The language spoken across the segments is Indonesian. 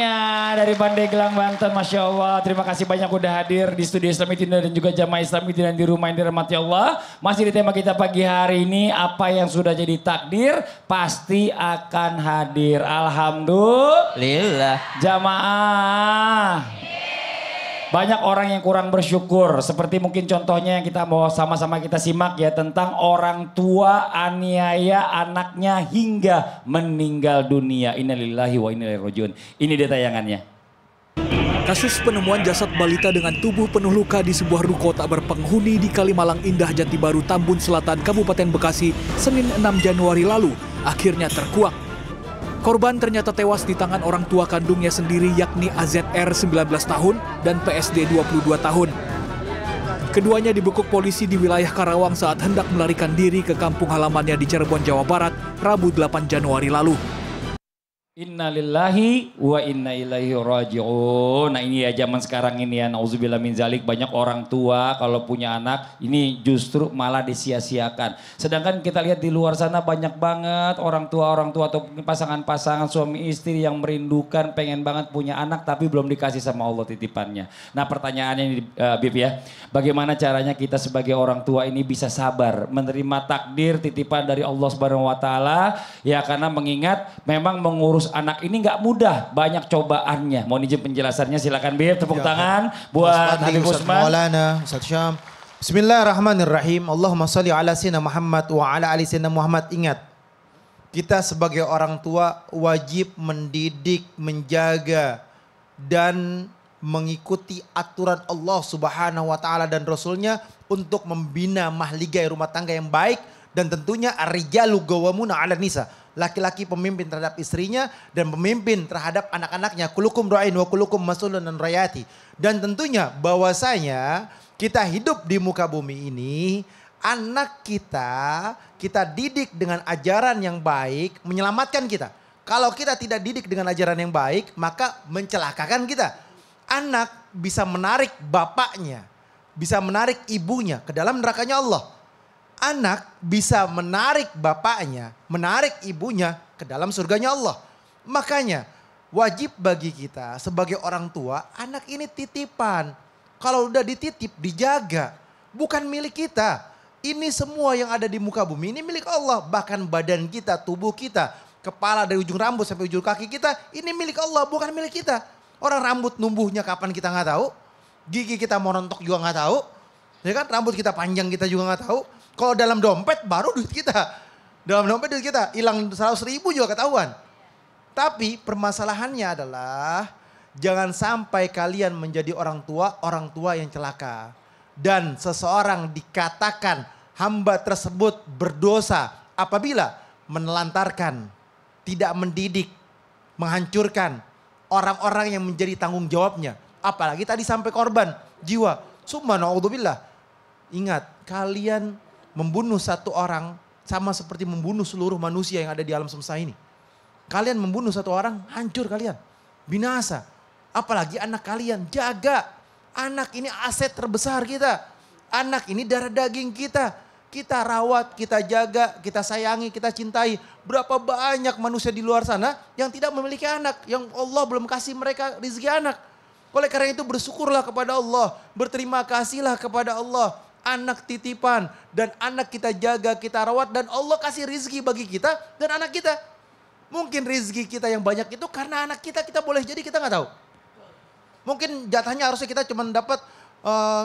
semuanya dari Pandeglang, Banten. Masya Allah. Terima kasih banyak udah hadir di studio Islami Tina dan juga jamaah Islami Tina di rumah yang dirahmati Allah. Masih di tema kita pagi hari ini, apa yang sudah jadi takdir pasti akan hadir. Alhamdulillah. Jamaah. Banyak orang yang kurang bersyukur. Seperti mungkin contohnya yang kita mau sama-sama kita simak ya. Tentang orang tua aniaya anaknya hingga meninggal dunia. Innalillahi wa inna ilaihi rajiun. Ini dia tayangannya. Kasus penemuan jasad balita dengan tubuh penuh luka di sebuah ruko tak berpenghuni di Kalimalang Indah Jati Baru, Tambun Selatan, Kabupaten Bekasi, Senin 6 Januari lalu, akhirnya terkuak. Korban ternyata tewas di tangan orang tua kandungnya sendiri, yakni AZR 19 tahun dan PSD 22 tahun. Keduanya dibekuk polisi di wilayah Karawang saat hendak melarikan diri ke kampung halamannya di Cirebon, Jawa Barat, Rabu 8 Januari lalu. Innalillahi wa inna ilaihi raji'un. Nah ini ya zaman sekarang ini ya, nauzubillah min zalik, banyak orang tua kalau punya anak ini justru malah disia-siakan. Sedangkan kita lihat di luar sana banyak banget orang tua atau pasangan-pasangan suami istri yang merindukan, pengen banget punya anak tapi belum dikasih sama Allah titipannya. Nah pertanyaannya ini Bib ya, bagaimana caranya kita sebagai orang tua ini bisa sabar menerima takdir titipan dari Allah Subhanahu wa taala ya, karena mengingat memang mengurus anak ini nggak mudah, banyak cobaannya. Mohon izin penjelasannya, silakan Bib, tepuk tangan buat Habib Usman. Maulana, Ustaz Syam. Bismillahirrahmanirrahim. Allahumma salli ala sayyidina Muhammad wa ala ali sayyidina Muhammad. Ingat, kita sebagai orang tua wajib mendidik, menjaga dan mengikuti aturan Allah Subhanahu wa taala dan Rasulnya untuk membina mahligai rumah tangga yang baik, dan tentunya ar-rijalu qawwamuna 'alan nisa. Laki-laki pemimpin terhadap istrinya dan pemimpin terhadap anak-anaknya. Kulukum ra'in wa kulukum mas'ulun an rayati. Dan tentunya bahwasanya kita hidup di muka bumi ini, anak kita didik dengan ajaran yang baik menyelamatkan kita. Kalau kita tidak didik dengan ajaran yang baik, maka mencelakakan kita. Anak bisa menarik bapaknya, bisa menarik ibunya ke dalam nerakanya Allah. Anak bisa menarik bapaknya, menarik ibunya ke dalam surganya Allah. Makanya wajib bagi kita sebagai orang tua, anak ini titipan. Kalau udah dititip, dijaga. Bukan milik kita. Ini semua yang ada di muka bumi ini milik Allah. Bahkan badan kita, tubuh kita, kepala dari ujung rambut sampai ujung kaki kita, ini milik Allah, bukan milik kita. Orang rambut numbuhnya kapan kita nggak tahu. Gigi kita mau rontok juga nggak tahu. Ya kan, rambut kita panjang kita juga nggak tahu. Kalau dalam dompet baru duit kita. Dalam dompet duit kita. Hilang 100.000 juga ketahuan. Tapi permasalahannya adalah jangan sampai kalian menjadi orang tua yang celaka. Dan seseorang dikatakan hamba tersebut berdosa apabila menelantarkan, tidak mendidik, menghancurkan orang-orang yang menjadi tanggung jawabnya. Apalagi tadi sampai korban jiwa. Summa na'udzubillah. Ingat, kalian membunuh satu orang sama seperti membunuh seluruh manusia yang ada di alam semesta ini. Kalian membunuh satu orang, hancur kalian. Binasa. Apalagi anak kalian, jaga. Anak ini aset terbesar kita. Anak ini darah daging kita. Kita rawat, kita jaga, kita sayangi, kita cintai. Berapa banyak manusia di luar sana yang tidak memiliki anak. Yang Allah belum kasih mereka rezeki anak. Oleh karena itu bersyukurlah kepada Allah. Berterima kasihlah kepada Allah. Anak titipan dan anak kita jaga, kita rawat, dan Allah kasih rizki bagi kita dan anak kita. Mungkin rizki kita yang banyak itu karena anak kita boleh jadi kita nggak tahu. Mungkin jatahnya harusnya kita cuma dapat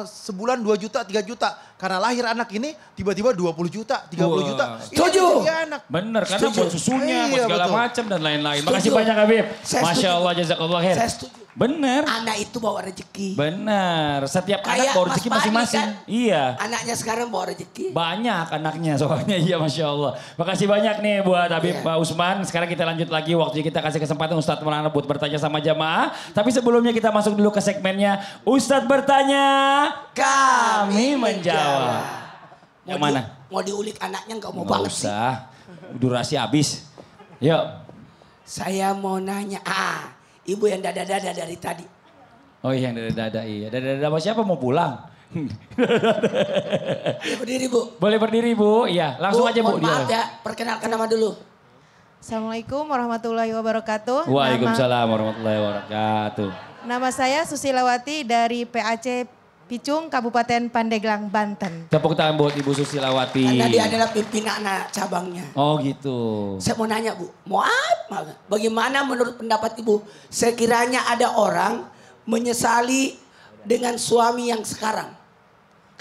sebulan 2 juta, 3 juta. Karena lahir anak ini tiba-tiba 20 juta, 30 juta. Setuju. Anak. Bener, karena buat susunya, buat segala macam dan lain-lain. Makasih banyak Habib. Masya Allah, jazakallah khair. Saya setuju. Bener. Anak itu bawa rezeki. Bener. Setiap anak Kayak bawa Mas rezeki Fahri masing-masing. kan? Iya. Anaknya sekarang bawa rezeki. Banyak anaknya soalnya, iya Masya Allah. Makasih banyak nih buat Habib Pak Usman. Sekarang kita lanjut lagi, waktunya kita kasih kesempatan Ustadz Maulana buat bertanya sama jamaah. Tapi sebelumnya kita masuk dulu ke segmennya Ustadz bertanya, kami menjawab. Yang mana? Mau diulik anaknya nggak mau Nggak banget sih. usah, durasi habis. Yuk. Saya mau nanya, ibu yang dada-dada dari tadi. Oh iya, yang dada-dada iya. Dada-dada apa siapa mau pulang? Ya, berdiri Bu. Boleh berdiri Bu, iya langsung Bu, aja Bu. mohon maaf ya, perkenalkan nama dulu. Assalamualaikum warahmatullahi wabarakatuh. Waalaikumsalam warahmatullahi wabarakatuh. Nama saya Susilawati dari PAC Picung, Kabupaten Pandeglang, Banten. Tepuk tangan buat Ibu Susilawati. Karena dia adalah pimpinan cabangnya. Oh gitu. Saya mau nanya Bu, maaf, bagaimana menurut pendapat Ibu? Sekiranya ada orang menyesali dengan suami yang sekarang.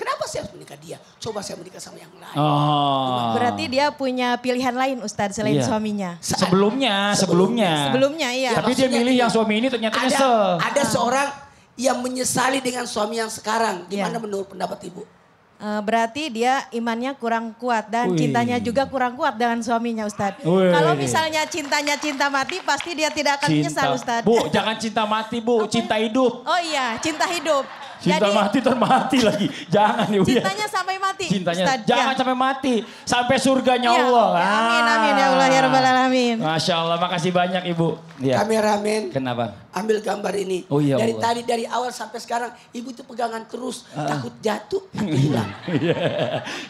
Kenapa saya harus menikah dia? Coba saya menikah sama yang lain. Oh. Berarti dia punya pilihan lain Ustadz selain Iya. suaminya. Sebelumnya. Sebelumnya iya. Tapi dia milih yang suami ini ternyata nyesel. Ada seorang yang menyesali dengan suami yang sekarang. Gimana Iya. menurut pendapat Ibu? Berarti dia imannya kurang kuat dan Wih. cintanya juga kurang kuat dengan suaminya Ustadz. Wih. Kalau misalnya cintanya cinta mati pasti dia tidak akan menyesal Ustadz. Bu, jangan cinta mati Bu, cinta hidup. Oh iya, cinta hidup. Cinta Jadi mati termati lagi. Jangan Ibu ya. cintanya sampai mati. Cintanya Ustadz, jangan ya. sampai mati. Sampai surganya Ya, Allah. amin, amin, ya Allah, ya Rabbal Alamin. Masya Allah, makasih banyak Ibu. Ya. Kameramen, Kenapa? ambil gambar ini. Oh iya dari Allah. tadi, dari awal sampai sekarang, Ibu itu pegangan terus. Takut jatuh, takut hilang. Iya.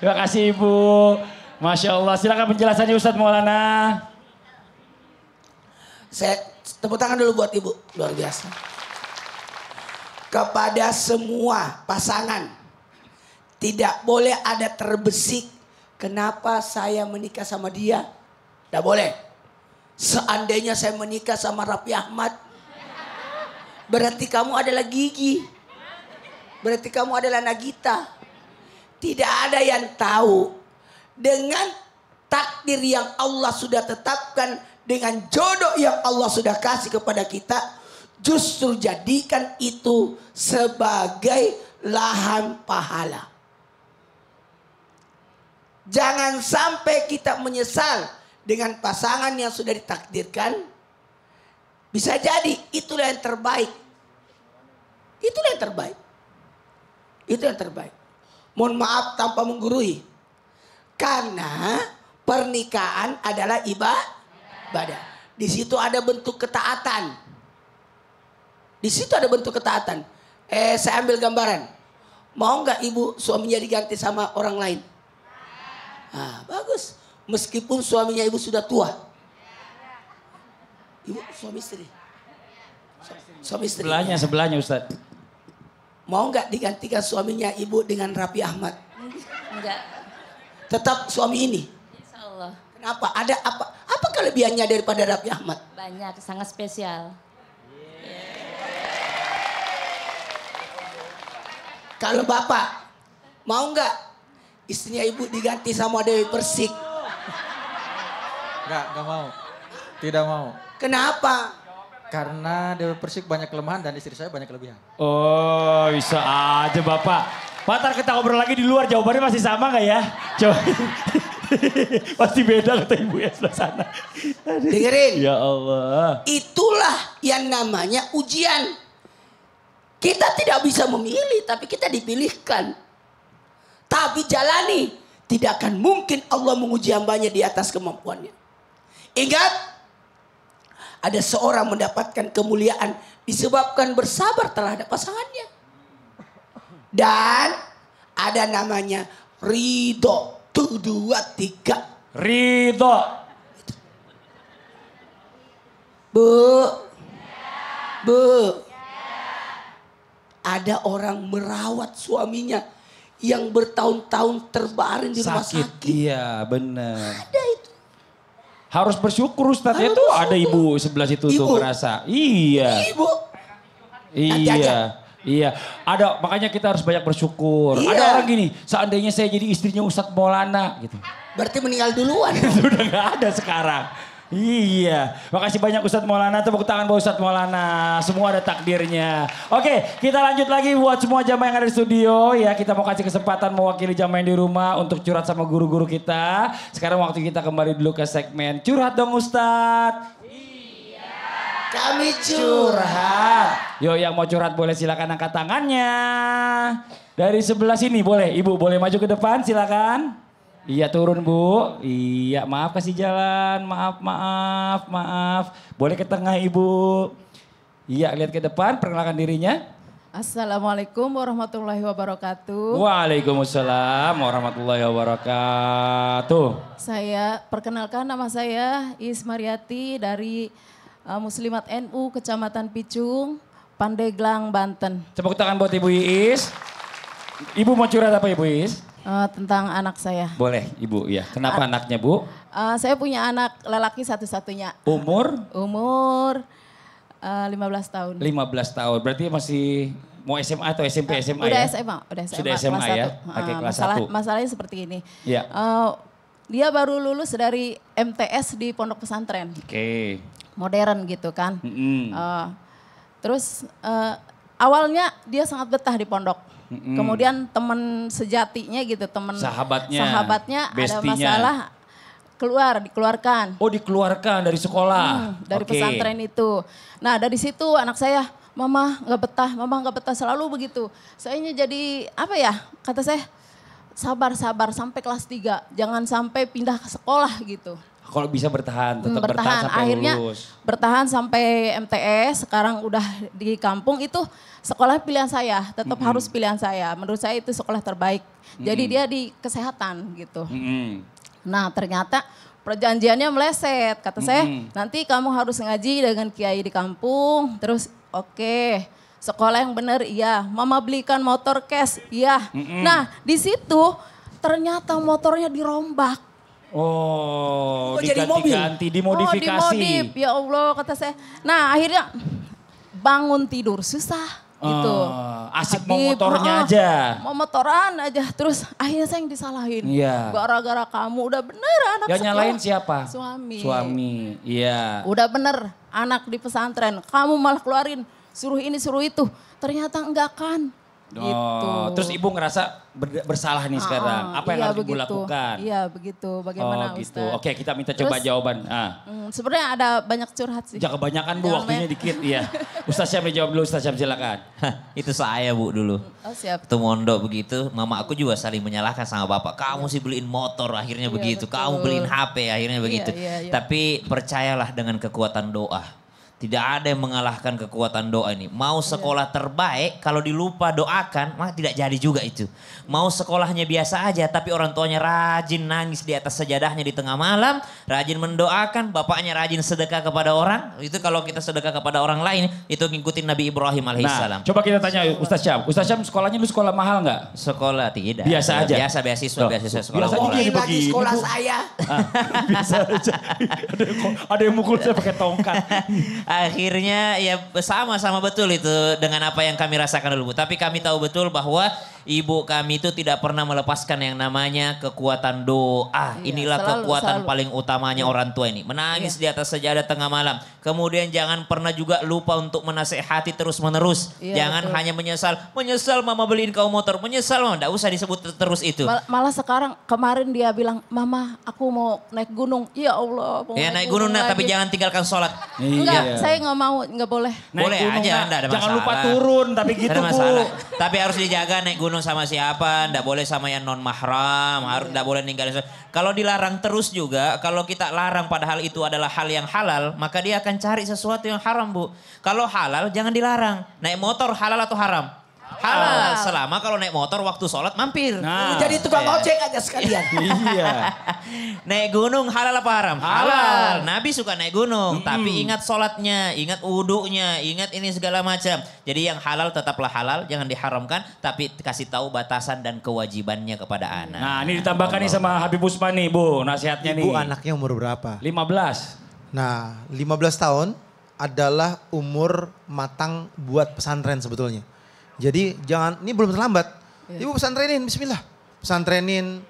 Terima kasih Ibu. Masya Allah, silakan penjelasannya Ustadz Maulana. Saya tepuk tangan dulu buat Ibu, luar biasa. Kepada semua pasangan, tidak boleh ada terbesik. Kenapa saya menikah sama dia? Tidak boleh. Seandainya saya menikah sama Raffi Ahmad, berarti kamu adalah Gigi. Berarti kamu adalah Nagita. Tidak ada yang tahu. Dengan takdir yang Allah sudah tetapkan, dengan jodoh yang Allah sudah kasih kepada kita, justru jadikan itu sebagai lahan pahala. Jangan sampai kita menyesal dengan pasangan yang sudah ditakdirkan. Bisa jadi itulah yang terbaik. Itulah yang terbaik. Itu yang terbaik. Mohon maaf tanpa menggurui. Karena pernikahan adalah ibadah. Di situ ada bentuk ketaatan. Di situ ada bentuk ketaatan. Saya ambil gambaran. Mau nggak ibu suaminya diganti sama orang lain? Nah, bagus. Meskipun suaminya ibu sudah tua. Ibu suami istri. Suami istri. Sebelahnya Ustadz. Mau nggak digantikan suaminya ibu dengan Raffi Ahmad? Enggak, Tetap suami ini. insya Allah. Kenapa? Ada apa? Apa kelebihannya daripada Raffi Ahmad? Banyak, sangat spesial. Kalau bapak, mau nggak istrinya ibu diganti sama Dewi Persik? Enggak mau. Tidak mau. Kenapa? Karena Dewi Persik banyak kelemahan dan istri saya banyak kelebihan. Oh bisa aja Bapak. Ntar kita ngobrol lagi di luar, jawabannya masih sama gak ya? Coba. Pasti beda kata ibu ya sebelah sana. Dengerin. Ya Allah. Itulah yang namanya ujian. Kita tidak bisa memilih, tapi kita dipilihkan. Tapi jalani. Tidak akan mungkin Allah menguji hambanya di atas kemampuannya. Ingat, ada seorang mendapatkan kemuliaan disebabkan bersabar terhadap pasangannya. Dan ada namanya ridho. 1, 2, 3. Ridho. Bu. Ada orang merawat suaminya yang bertahun-tahun terbaring di rumah sakit. Iya bener. Ada itu. Harus bersyukur Ustadz ya tuh ada ibu sebelah situ tuh Ibu. ngerasa. Iya. Ibu. Nanti aja. Iya. Ada makanya kita harus banyak bersyukur. Iya. Ada orang gini, seandainya saya jadi istrinya Ustadz Maulana gitu. Berarti meninggal duluan. Sudah gak ada sekarang. Iya, makasih banyak Ustadz Maulana, tepuk tangan buat Ustadz Maulana. Semua ada takdirnya. Oke, kita lanjut lagi buat semua jamaah yang ada di studio. Ya, kita mau kasih kesempatan mewakili jamaah yang di rumah untuk curhat sama guru-guru kita. Sekarang waktu kita kembali dulu ke segmen curhat dong Ustadz. Kami curhat. Yo, yang mau curhat boleh silakan angkat tangannya. Dari sebelah sini boleh, Ibu boleh maju ke depan silakan. Iya turun Bu, iya maaf kasih jalan, maaf. Boleh ke tengah Ibu. Iya lihat ke depan, perkenalkan dirinya. Assalamualaikum warahmatullahi wabarakatuh. Waalaikumsalam warahmatullahi wabarakatuh. Saya perkenalkan, nama saya Is Mariati dari Muslimat NU Kecamatan Picung, Pandeglang, Banten. Tepuk tangan buat Ibu Iis. Ibu mau curhat apa Ibu Iis? Tentang anak saya. Boleh Ibu, ya. Kenapa anaknya Bu? Saya punya anak lelaki satu-satunya. Umur? Umur 15 tahun. 15 tahun, berarti masih mau SMA atau SMP, SMA udah ya? SMA, udah SMA. Sudah SMA kelas ya? 1. Oke, kelas 1. Masalahnya seperti ini. Iya. Dia baru lulus dari MTS di pondok pesantren. Oke. Modern gitu kan. Mm-mm. Terus awalnya dia sangat betah di pondok. Kemudian teman sejatinya gitu, teman sahabatnya ada bestinya. masalah, dikeluarkan. Oh, dikeluarkan dari sekolah. Dari Oke. pesantren itu. Nah, dari situ anak saya, mama nggak betah selalu begitu. Sayanya jadi apa ya? Kata saya, sabar sampai kelas 3, jangan sampai pindah ke sekolah gitu. Kalau bisa bertahan, tetap bertahan sampai akhirnya lulus. bertahan sampai MTS, sekarang udah di kampung. Itu sekolah pilihan saya, tetap harus pilihan saya. Menurut saya itu sekolah terbaik. Jadi dia di kesehatan gitu. Nah, ternyata perjanjiannya meleset. Kata saya, nanti kamu harus ngaji dengan kiai di kampung. Terus oke, sekolah yang benar iya. Mama belikan motor cash, iya. Nah, di situ ternyata motornya dirombak. Oh, jadi mobil? diganti, dimodifikasi. Dimodif, ya Allah kata saya. Nah, akhirnya bangun tidur susah gitu. Asik mau motornya aja. Mau motoran aja, terus akhirnya saya yang disalahin. Iya. Gara-gara kamu udah bener anak Yang sekolah. nyalain siapa? Suami. Iya. Udah bener anak di pesantren, kamu malah keluarin suruh ini suruh itu. Ternyata enggak kan. Gitu. Terus ibu ngerasa bersalah nih sekarang. Apa yang harus ibu lakukan? Iya begitu. Bagaimana gitu. Ustaz? Oke, kita minta coba jawaban. Sebenarnya ada banyak curhat sih. Jangan kebanyakan Bu, waktunya dikit. Iya. Ustaz Syam jawab dulu, Ustaz Syam silakan. Itu saya Bu dulu. Oh siap. Waktu mondok begitu, mama aku juga saling menyalahkan sama bapak. Kamu sih beliin motor akhirnya begitu. Betul. Kamu beliin HP akhirnya begitu. Iya. Tapi percayalah dengan kekuatan doa. Tidak ada yang mengalahkan kekuatan doa ini. Mau sekolah terbaik, kalau dilupa doakan, maka tidak jadi juga itu. Mau sekolahnya biasa aja, tapi orang tuanya rajin nangis di atas sajadahnya di tengah malam. Rajin mendoakan, bapaknya rajin sedekah kepada orang. Itu kalau kita sedekah kepada orang lain, itu ngikutin Nabi Ibrahim alaihissalam. Nah, coba kita tanya Ustaz Syam. Ustaz Syam sekolahnya lu sekolah mahal nggak? Sekolah tidak. Biasa aja? Biasa, beasiswa sekolah. Biasa Sekolah. aja. Mungkin lagi begini, sekolah Bu. saya. Bisa aja. Ada yang mukul saya pakai tongkat. Akhirnya ya sama betul itu dengan apa yang kami rasakan dulu. Tapi kami tahu betul bahwa ibu kami itu tidak pernah melepaskan yang namanya kekuatan doa. Iya, Inilah kekuatan paling utamanya orang tua ini. Menangis di atas sajadah tengah malam. Kemudian jangan pernah juga lupa untuk menasehati terus menerus. Iya, Jangan betul. hanya menyesal mama beliin kau motor. Menyesal mama, tidak usah disebut terus itu. Malah sekarang kemarin dia bilang, mama aku mau naik gunung. Ya Allah mau Ya naik gunung lagi. tapi jangan tinggalkan sholat. Enggak, saya nggak mau, nggak boleh. Naik Boleh gunung, aja, Nak. enggak ada Jangan masalah. lupa turun, tapi gitu Tidak ada Bu. masalah. Tapi harus dijaga naik gunung sama siapa, enggak boleh sama yang non mahram, harus enggak boleh ninggalin. Kalau dilarang terus juga, kalau kita larang padahal itu adalah hal yang halal, maka dia akan cari sesuatu yang haram, Bu. Kalau halal jangan dilarang. Naik motor halal atau haram? Halal. Selama kalau naik motor waktu sholat mampir. Nah, Jadi tukang ojek aja sekalian. iya. Naik gunung halal apa haram? Halal. Nabi suka naik gunung, tapi ingat sholatnya, ingat wudhunya, ingat ini segala macam. Jadi yang halal tetaplah halal, jangan diharamkan, tapi kasih tahu batasan dan kewajibannya kepada anak. Nah, ini ditambahkan nih sama Habib Usman nih, Bu, nasihatnya nih. Ibu anaknya umur berapa? 15. Nah, 15 tahun adalah umur matang buat pesantren sebetulnya. Jadi jangan, ini belum terlambat. Ibu pesantrenin, bismillah. Pesantrenin,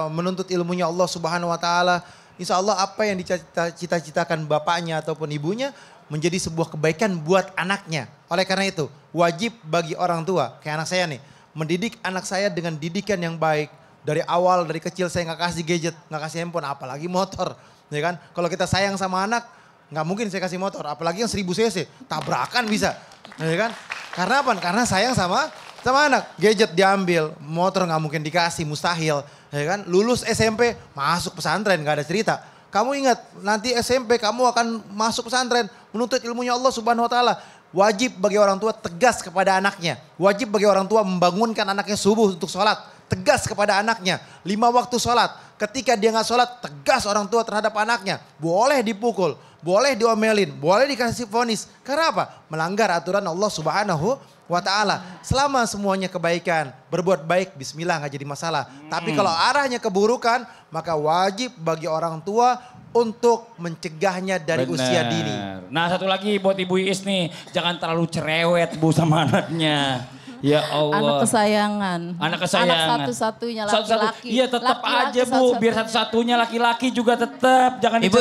menuntut ilmunya Allah Subhanahu Wa Taala. Insya Allah apa yang dicita-citakan bapaknya ataupun ibunya menjadi sebuah kebaikan buat anaknya. Oleh karena itu, wajib bagi orang tua, kayak anak saya nih, mendidik anak saya dengan didikan yang baik. Dari awal, dari kecil saya nggak kasih gadget, nggak kasih handphone, apalagi motor. Ya kan? Kalau kita sayang sama anak, nggak mungkin saya kasih motor, apalagi yang 1000 cc, tabrakan bisa. Ya kan? Karena apa? Karena sayang sama anak. Gadget diambil, motor nggak mungkin dikasih, mustahil. Ya kan? Lulus SMP, masuk pesantren, nggak ada cerita. Kamu ingat, nanti SMP kamu akan masuk pesantren, menuntut ilmunya Allah Subhanahu Wa Taala. Wajib bagi orang tua tegas kepada anaknya. Wajib bagi orang tua membangunkan anaknya subuh untuk sholat. Tegas kepada anaknya. 5 waktu sholat. Ketika dia nggak sholat, tegas orang tua terhadap anaknya. Boleh dipukul, boleh diomelin, boleh dikasih vonis. Karena apa? Melanggar aturan Allah Subhanahu wa ta'ala. Selama semuanya kebaikan, berbuat baik, bismillah, nggak jadi masalah. Tapi kalau arahnya keburukan, maka wajib bagi orang tua untuk mencegahnya dari usia dini. Nah, satu lagi buat Ibu Iis nih, jangan terlalu cerewet Bu sama anaknya. Ya Allah. Anak kesayangan. Anak kesayangan. Anak satu-satunya laki-laki. Iya tetap Laki-laki aja Bu, biar satu-satunya laki-laki juga tetap. Jangan Ibu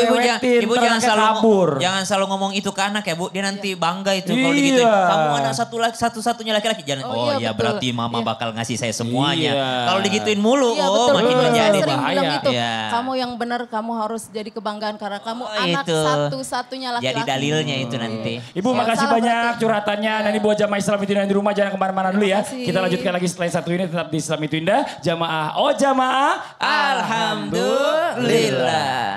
jangan selalu kabur. jangan selalu ngomong itu ke anak ya Bu. Dia nanti bangga itu kalau digituin. Kamu anak satu-satunya laki-laki. Jangan. Oh, iya berarti mama bakal ngasih saya semuanya. Kalau digituin mulu, makin menjadi sering bahaya. bilang gitu. Iya. Kamu yang benar, kamu harus jadi kebanggaan karena kamu anak itu. satu-satunya laki-laki. Jadi dalilnya itu nanti. Ibu makasih salah banyak berarti. curhatannya. Nah ini buat jamaah Islam itu di rumah jangan kemana-mana dulu ya. Terima kasih. Kita lanjutkan lagi setelah satu ini tetap di Islam itu Indah. Jamaah. Oh jamaah. Alhamdulillah.